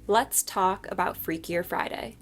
Let's talk about Freakier Friday.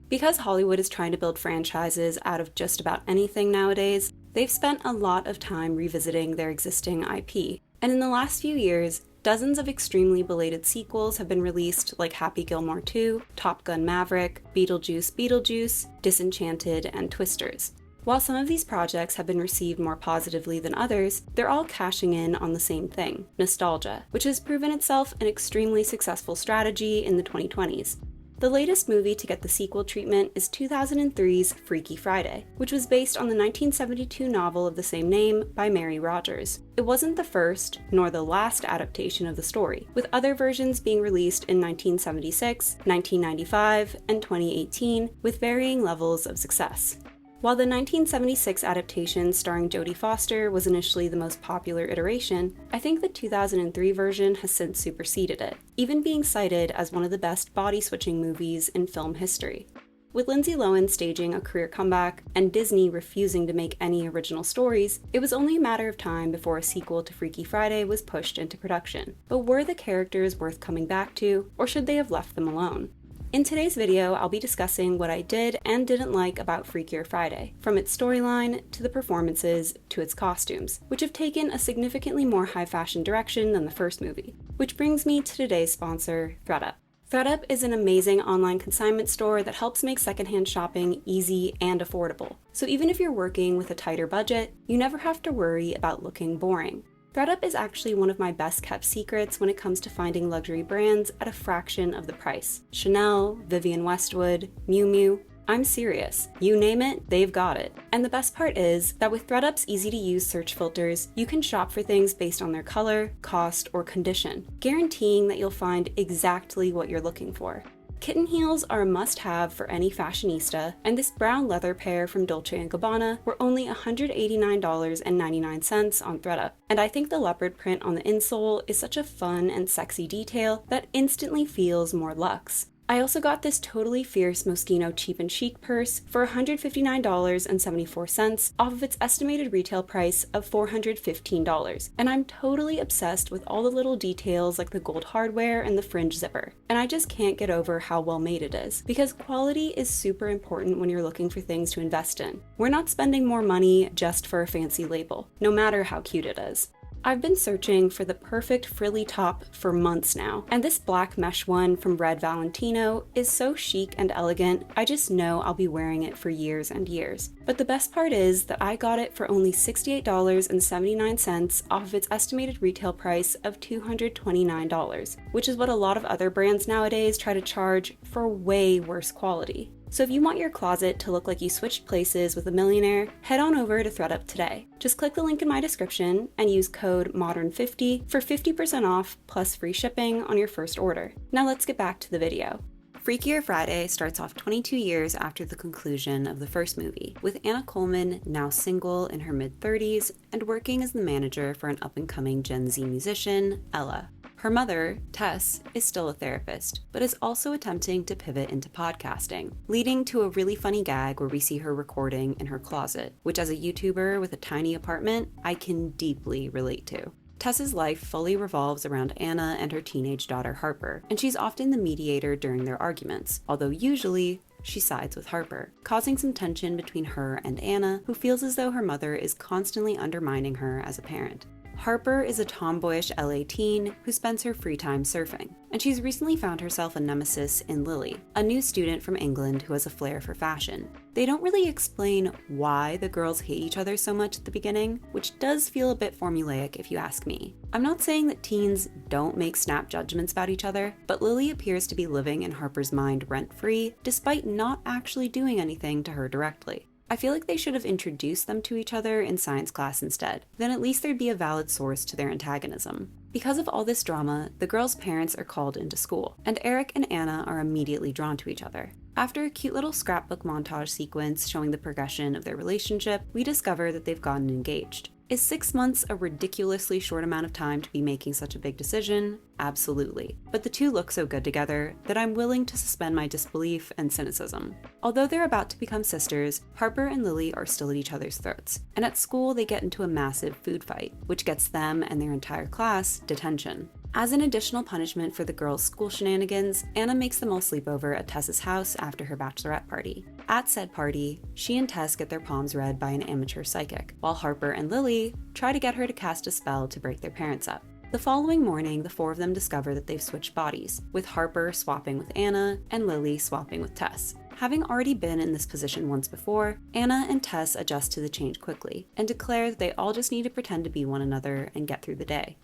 Because Hollywood is trying to build franchises out of just about anything nowadays, they've spent a lot of time revisiting their existing IP. And in the last few years, dozens of extremely belated sequels have been released, like Happy Gilmore 2, Top Gun Maverick, Beetlejuice, Disenchanted, and Twisters. While some of these projects have been received more positively than others, they're all cashing in on the same thing, nostalgia, which has proven itself an extremely successful strategy in the 2020s. The latest movie to get the sequel treatment is 2003's Freaky Friday, which was based on the 1972 novel of the same name by Mary Rogers. It wasn't the first, nor the last adaptation of the story, with other versions being released in 1976, 1995, and 2018, with varying levels of success. While the 1976 adaptation starring Jodie Foster was initially the most popular iteration, I think the 2003 version has since superseded it, even being cited as one of the best body-switching movies in film history. With Lindsay Lohan staging a career comeback and Disney refusing to make any original stories, it was only a matter of time before a sequel to Freaky Friday was pushed into production. But were the characters worth coming back to, or should they have left them alone? In today's video, I'll be discussing what I did and didn't like about Freakier Friday, from its storyline to the performances to its costumes, which have taken a significantly more high-fashion direction than the first movie. Which brings me to today's sponsor, ThredUp. ThredUp is an amazing online consignment store that helps make secondhand shopping easy and affordable. So even if you're working with a tighter budget, you never have to worry about looking boring. ThredUp is actually one of my best kept secrets when it comes to finding luxury brands at a fraction of the price. Chanel, Vivienne Westwood, Miu Miu. I'm serious. You name it, they've got it. And the best part is that with ThredUp's easy-to-use search filters, you can shop for things based on their color, cost, or condition, guaranteeing that you'll find exactly what you're looking for. Kitten heels are a must-have for any fashionista, and this brown leather pair from Dolce & Gabbana were only $189.99 on ThredUp. And I think the leopard print on the insole is such a fun and sexy detail that instantly feels more luxe. I also got this totally fierce Moschino cheap and chic purse for $159.74 off of its estimated retail price of $415, and I'm totally obsessed with all the little details like the gold hardware and the fringe zipper. And I just can't get over how well made it is, because quality is super important when you're looking for things to invest in. We're not spending more money just for a fancy label, no matter how cute it is. I've been searching for the perfect frilly top for months now, and this black mesh one from Red Valentino is so chic and elegant, I just know I'll be wearing it for years and years. But the best part is that I got it for only $68.79 off of its estimated retail price of $229, which is what a lot of other brands nowadays try to charge for way worse quality. So if you want your closet to look like you switched places with a millionaire, head on over to ThredUp today. Just click the link in my description and use code MODERN50 for 50% off plus free shipping on your first order. Now let's get back to the video. Freakier Friday starts off 22 years after the conclusion of the first movie, with Anna Coleman now single in her mid-30s and working as the manager for an up-and-coming Gen Z musician, Ella. Her mother, Tess, is still a therapist, but is also attempting to pivot into podcasting, leading to a really funny gag where we see her recording in her closet, which as a YouTuber with a tiny apartment, I can deeply relate to. Tess's life fully revolves around Anna and her teenage daughter Harper, and she's often the mediator during their arguments, although usually she sides with Harper, causing some tension between her and Anna, who feels as though her mother is constantly undermining her as a parent. Harper is a tomboyish LA teen who spends her free time surfing, and she's recently found herself a nemesis in Lily, a new student from England who has a flair for fashion. They don't really explain why the girls hate each other so much at the beginning, which does feel a bit formulaic if you ask me. I'm not saying that teens don't make snap judgments about each other, but Lily appears to be living in Harper's mind rent-free, despite not actually doing anything to her directly. I feel like they should have introduced them to each other in science class instead. Then at least there'd be a valid source to their antagonism. Because of all this drama, the girls' parents are called into school, and Eric and Anna are immediately drawn to each other. After a cute little scrapbook montage sequence showing the progression of their relationship, we discover that they've gotten engaged. Is 6 months a ridiculously short amount of time to be making such a big decision? Absolutely. But the two look so good together that I'm willing to suspend my disbelief and cynicism. Although they're about to become sisters, Harper and Lily are still at each other's throats. And at school, they get into a massive food fight, which gets them and their entire class detention. As an additional punishment for the girls' school shenanigans, Anna makes them all sleep over at Tess's house after her bachelorette party. At said party, she and Tess get their palms read by an amateur psychic, while Harper and Lily try to get her to cast a spell to break their parents up. The following morning, the four of them discover that they've switched bodies, with Harper swapping with Anna and Lily swapping with Tess. Having already been in this position once before, Anna and Tess adjust to the change quickly, and declare that they all just need to pretend to be one another and get through the day.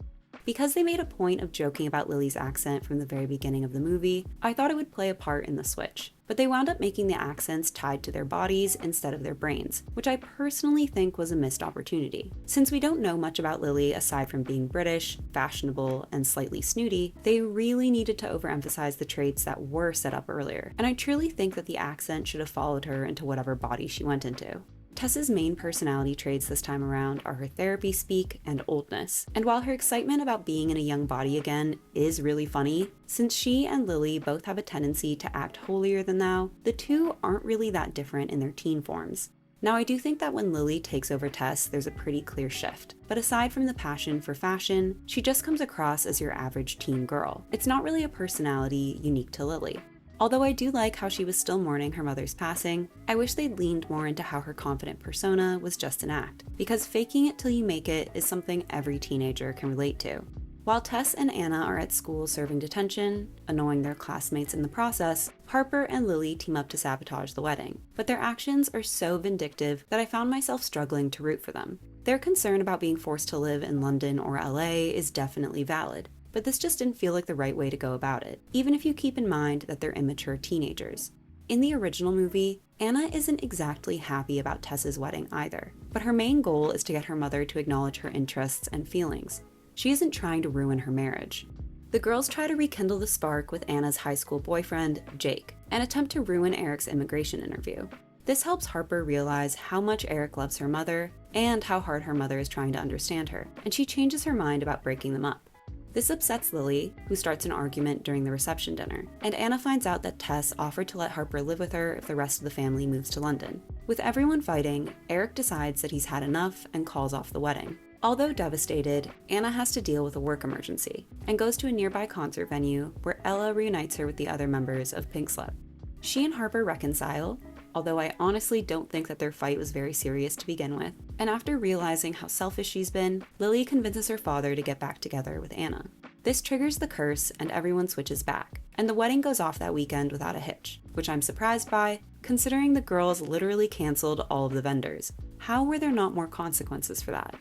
Because they made a point of joking about Lily's accent from the very beginning of the movie, I thought it would play a part in the switch. But they wound up making the accents tied to their bodies instead of their brains, which I personally think was a missed opportunity. Since we don't know much about Lily aside from being British, fashionable, and slightly snooty, they really needed to overemphasize the traits that were set up earlier, and I truly think that the accent should have followed her into whatever body she went into. Tess's main personality traits this time around are her therapy speak and oldness, and while her excitement about being in a young body again is really funny, since she and Lily both have a tendency to act holier than thou, the two aren't really that different in their teen forms. Now, I do think that when Lily takes over Tess, there's a pretty clear shift, but aside from the passion for fashion, she just comes across as your average teen girl. It's not really a personality unique to Lily. Although I do like how she was still mourning her mother's passing, I wish they'd leaned more into how her confident persona was just an act, because faking it till you make it is something every teenager can relate to. While Tess and Anna are at school serving detention, annoying their classmates in the process, Harper and Lily team up to sabotage the wedding, but their actions are so vindictive that I found myself struggling to root for them. Their concern about being forced to live in London or LA is definitely valid, but this just didn't feel like the right way to go about it, even if you keep in mind that they're immature teenagers. In the original movie, Anna isn't exactly happy about Tess's wedding either, but her main goal is to get her mother to acknowledge her interests and feelings. She isn't trying to ruin her marriage. The girls try to rekindle the spark with Anna's high school boyfriend, Jake, and attempt to ruin Eric's immigration interview. This helps Harper realize how much Eric loves her mother and how hard her mother is trying to understand her, and she changes her mind about breaking them up. This upsets Lily, who starts an argument during the reception dinner, and Anna finds out that Tess offered to let Harper live with her if the rest of the family moves to London. With everyone fighting, Eric decides that he's had enough and calls off the wedding. Although devastated, Anna has to deal with a work emergency, and goes to a nearby concert venue where Ella reunites her with the other members of Pink Slip. She and Harper reconcile, although I honestly don't think that their fight was very serious to begin with, and after realizing how selfish she's been, Lily convinces her father to get back together with Anna. This triggers the curse and everyone switches back, and the wedding goes off that weekend without a hitch, which I'm surprised by, considering the girls literally canceled all of the vendors. How were there not more consequences for that?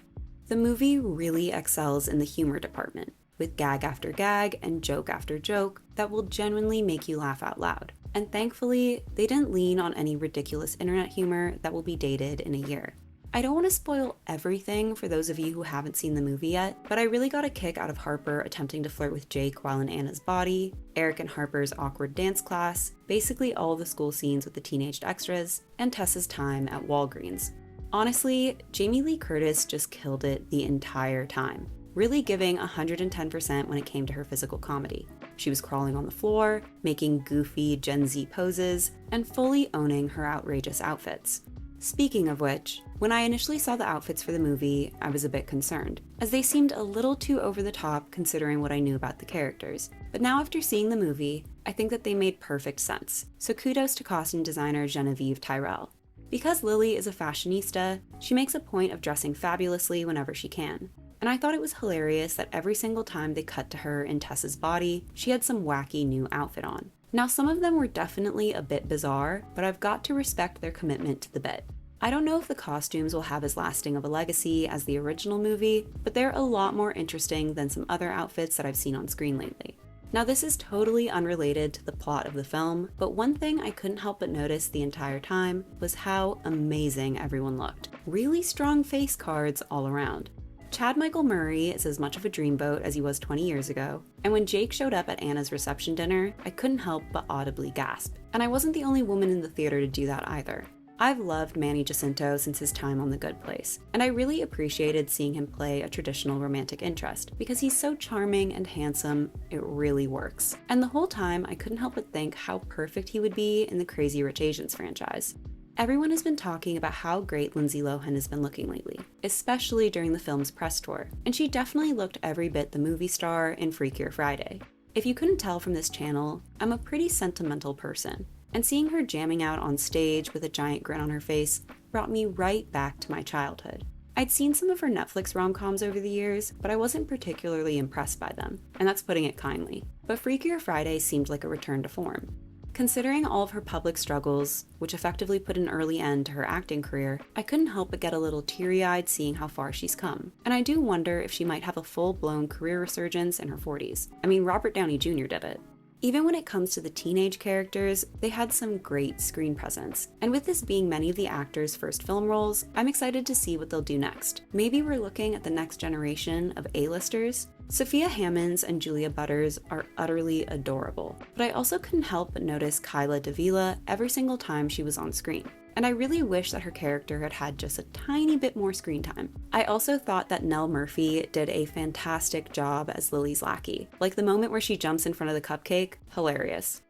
The movie really excels in the humor department, with gag after gag and joke after joke that will genuinely make you laugh out loud. And thankfully, they didn't lean on any ridiculous internet humor that will be dated in a year. I don't want to spoil everything for those of you who haven't seen the movie yet, but I really got a kick out of Harper attempting to flirt with Jake while in Anna's body, Eric and Harper's awkward dance class, basically all the school scenes with the teenaged extras, and Tess's time at Walgreens. Honestly, Jamie Lee Curtis just killed it the entire time, really giving 110% when it came to her physical comedy. She was crawling on the floor, making goofy Gen Z poses, and fully owning her outrageous outfits. Speaking of which, when I initially saw the outfits for the movie, I was a bit concerned, as they seemed a little too over the top considering what I knew about the characters. But now after seeing the movie, I think that they made perfect sense, so kudos to costume designer Genevieve Tyrell. Because Lily is a fashionista, she makes a point of dressing fabulously whenever she can. And I thought it was hilarious that every single time they cut to her in Tess's body, she had some wacky new outfit on. Now, some of them were definitely a bit bizarre, but I've got to respect their commitment to the bit. I don't know if the costumes will have as lasting of a legacy as the original movie, but they're a lot more interesting than some other outfits that I've seen on screen lately. Now, this is totally unrelated to the plot of the film, but one thing I couldn't help but notice the entire time was how amazing everyone looked. Really strong face cards all around. Chad Michael Murray is as much of a dreamboat as he was 20 years ago, and when Jake showed up at Anna's reception dinner, I couldn't help but audibly gasp. And I wasn't the only woman in the theater to do that either. I've loved Manny Jacinto since his time on The Good Place, and I really appreciated seeing him play a traditional romantic interest, because he's so charming and handsome, it really works. And the whole time, I couldn't help but think how perfect he would be in the Crazy Rich Asians franchise. Everyone has been talking about how great Lindsay Lohan has been looking lately, especially during the film's press tour, and she definitely looked every bit the movie star in Freakier Friday. If you couldn't tell from this channel, I'm a pretty sentimental person, and seeing her jamming out on stage with a giant grin on her face brought me right back to my childhood. I'd seen some of her Netflix rom-coms over the years, but I wasn't particularly impressed by them, and that's putting it kindly. But Freakier Friday seemed like a return to form. Considering all of her public struggles, which effectively put an early end to her acting career, I couldn't help but get a little teary-eyed seeing how far she's come. And I do wonder if she might have a full-blown career resurgence in her 40s. I mean, Robert Downey Jr. did it. Even when it comes to the teenage characters, they had some great screen presence. And with this being many of the actors' first film roles, I'm excited to see what they'll do next. Maybe we're looking at the next generation of A-listers. Sophia Hammonds and Julia Butters are utterly adorable, but I also couldn't help but notice Kyla Davila every single time she was on screen. And I really wish that her character had had just a tiny bit more screen time. I also thought that Nell Murphy did a fantastic job as Lily's lackey. Like the moment where she jumps in front of the cupcake, hilarious.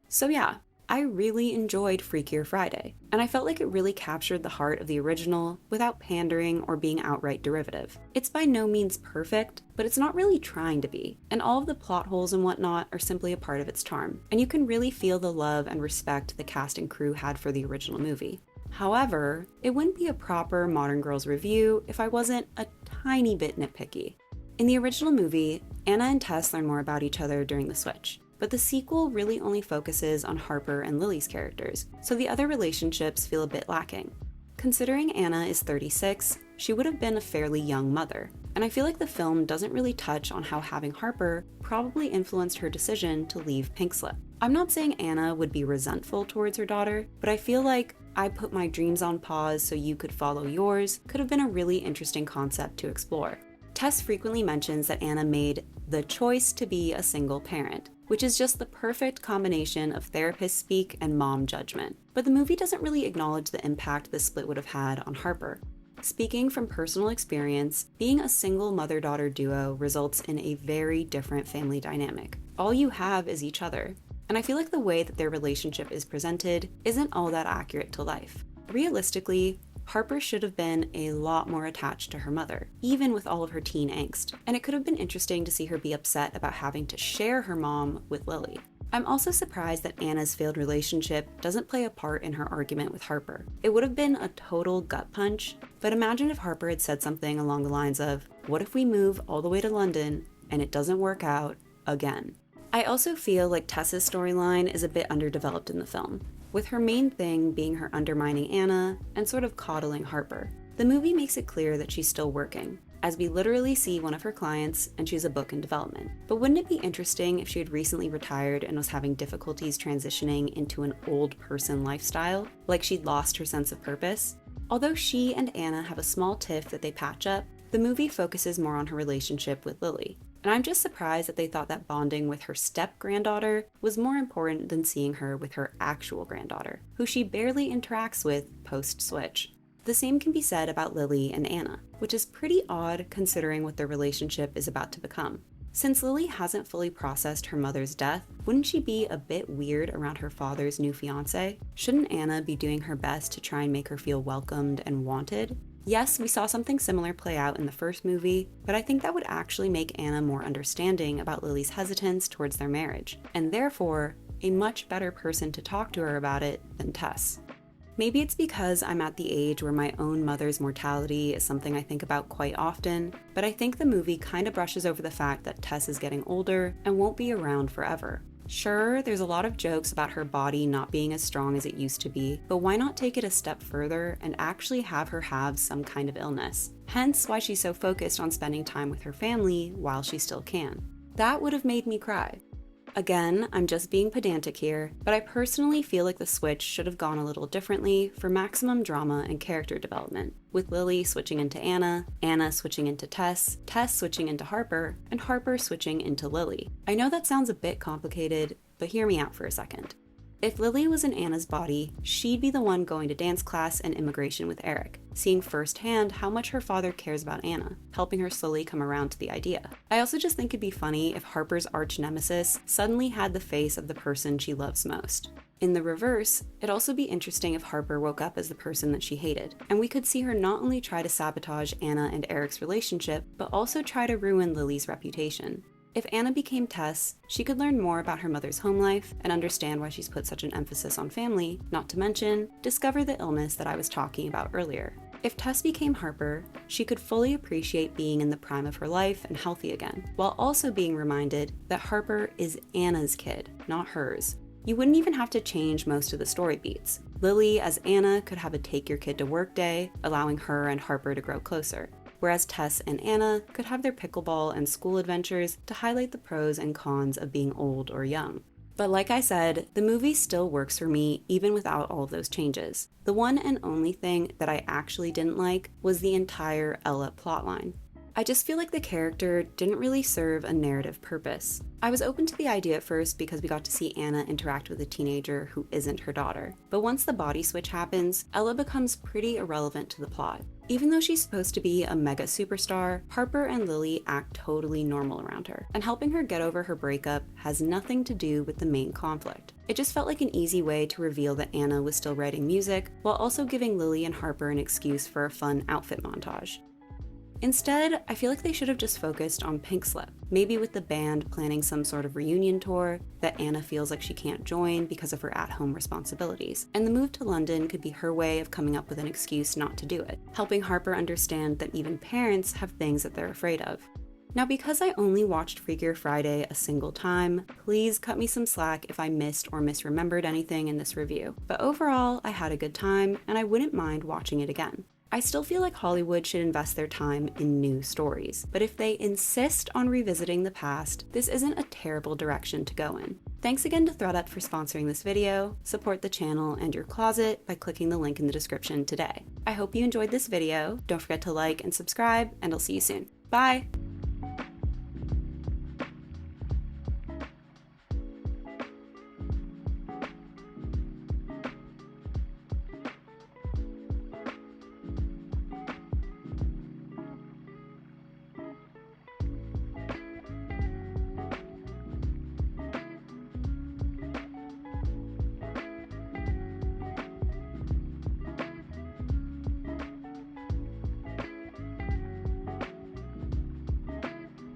So yeah, I really enjoyed Freakier Friday, and I felt like it really captured the heart of the original without pandering or being outright derivative. It's by no means perfect, but it's not really trying to be, and all of the plot holes and whatnot are simply a part of its charm, and you can really feel the love and respect the cast and crew had for the original movie. However, it wouldn't be a proper ModernGurlz review if I wasn't a tiny bit nitpicky. In the original movie, Anna and Tess learn more about each other during the switch, but the sequel really only focuses on Harper and Lily's characters, so the other relationships feel a bit lacking. Considering Anna is 36, she would have been a fairly young mother, and I feel like the film doesn't really touch on how having Harper probably influenced her decision to leave Pinkslip. I'm not saying Anna would be resentful towards her daughter, but I feel like I put my dreams on pause so you could follow yours could have been a really interesting concept to explore. Tess frequently mentions that Anna made the choice to be a single parent, which is just the perfect combination of therapist speak and mom judgment. But the movie doesn't really acknowledge the impact this split would have had on Harper. Speaking from personal experience, being a single mother-daughter duo results in a very different family dynamic. All you have is each other. And I feel like the way that their relationship is presented isn't all that accurate to life. Realistically, Harper should have been a lot more attached to her mother, even with all of her teen angst, and it could have been interesting to see her be upset about having to share her mom with Lily. I'm also surprised that Anna's failed relationship doesn't play a part in her argument with Harper. It would have been a total gut punch, but imagine if Harper had said something along the lines of, "What if we move all the way to London and it doesn't work out again?" I also feel like Tessa's storyline is a bit underdeveloped in the film, with her main thing being her undermining Anna and sort of coddling Harper. The movie makes it clear that she's still working, as we literally see one of her clients and she's a book in development. But wouldn't it be interesting if she had recently retired and was having difficulties transitioning into an old person lifestyle, like she'd lost her sense of purpose? Although she and Anna have a small tiff that they patch up, the movie focuses more on her relationship with Lily. And I'm just surprised that they thought that bonding with her step-granddaughter was more important than seeing her with her actual granddaughter, who she barely interacts with post-switch. The same can be said about Lily and Anna, which is pretty odd considering what their relationship is about to become. Since Lily hasn't fully processed her mother's death, wouldn't she be a bit weird around her father's new fiancé? Shouldn't Anna be doing her best to try and make her feel welcomed and wanted? Yes, we saw something similar play out in the first movie, but I think that would actually make Anna more understanding about Lily's hesitance towards their marriage, and therefore, a much better person to talk to her about it than Tess. Maybe it's because I'm at the age where my own mother's mortality is something I think about quite often, but I think the movie kind of brushes over the fact that Tess is getting older and won't be around forever. Sure, there's a lot of jokes about her body not being as strong as it used to be, but why not take it a step further and actually have her have some kind of illness? Hence why she's so focused on spending time with her family while she still can. That would have made me cry. Again, I'm just being pedantic here, but I personally feel like the switch should have gone a little differently for maximum drama and character development, with Lily switching into Anna, Anna switching into Tess, Tess switching into Harper, and Harper switching into Lily. I know that sounds a bit complicated, but hear me out for a second. If Lily was in Anna's body, she'd be the one going to dance class and immigration with Eric, seeing firsthand how much her father cares about Anna, helping her slowly come around to the idea. I also just think it'd be funny if Harper's arch nemesis suddenly had the face of the person she loves most. In the reverse, it'd also be interesting if Harper woke up as the person that she hated, and we could see her not only try to sabotage Anna and Eric's relationship, but also try to ruin Lily's reputation. If Anna became Tess, she could learn more about her mother's home life and understand why she's put such an emphasis on family, not to mention, discover the illness that I was talking about earlier. If Tess became Harper, she could fully appreciate being in the prime of her life and healthy again, while also being reminded that Harper is Anna's kid, not hers. You wouldn't even have to change most of the story beats. Lily, as Anna, could have a take your kid to work day, allowing her and Harper to grow closer, whereas Tess and Anna could have their pickleball and school adventures to highlight the pros and cons of being old or young. But like I said, the movie still works for me even without all of those changes. The one and only thing that I actually didn't like was the entire Ella plotline. I just feel like the character didn't really serve a narrative purpose. I was open to the idea at first because we got to see Anna interact with a teenager who isn't her daughter. But once the body switch happens, Ella becomes pretty irrelevant to the plot. Even though she's supposed to be a mega superstar, Harper and Lily act totally normal around her, and helping her get over her breakup has nothing to do with the main conflict. It just felt like an easy way to reveal that Anna was still writing music, while also giving Lily and Harper an excuse for a fun outfit montage. Instead, I feel like they should have just focused on Pink Slip, maybe with the band planning some sort of reunion tour that Anna feels like she can't join because of her at-home responsibilities, and the move to London could be her way of coming up with an excuse not to do it, helping Harper understand that even parents have things that they're afraid of. Now, because I only watched Freakier Friday a single time, please cut me some slack if I missed or misremembered anything in this review, but overall, I had a good time, and I wouldn't mind watching it again. I still feel like Hollywood should invest their time in new stories, but if they insist on revisiting the past, this isn't a terrible direction to go in. Thanks again to ThredUp for sponsoring this video. Support the channel and your closet by clicking the link in the description today. I hope you enjoyed this video. Don't forget to like and subscribe, and I'll see you soon. Bye!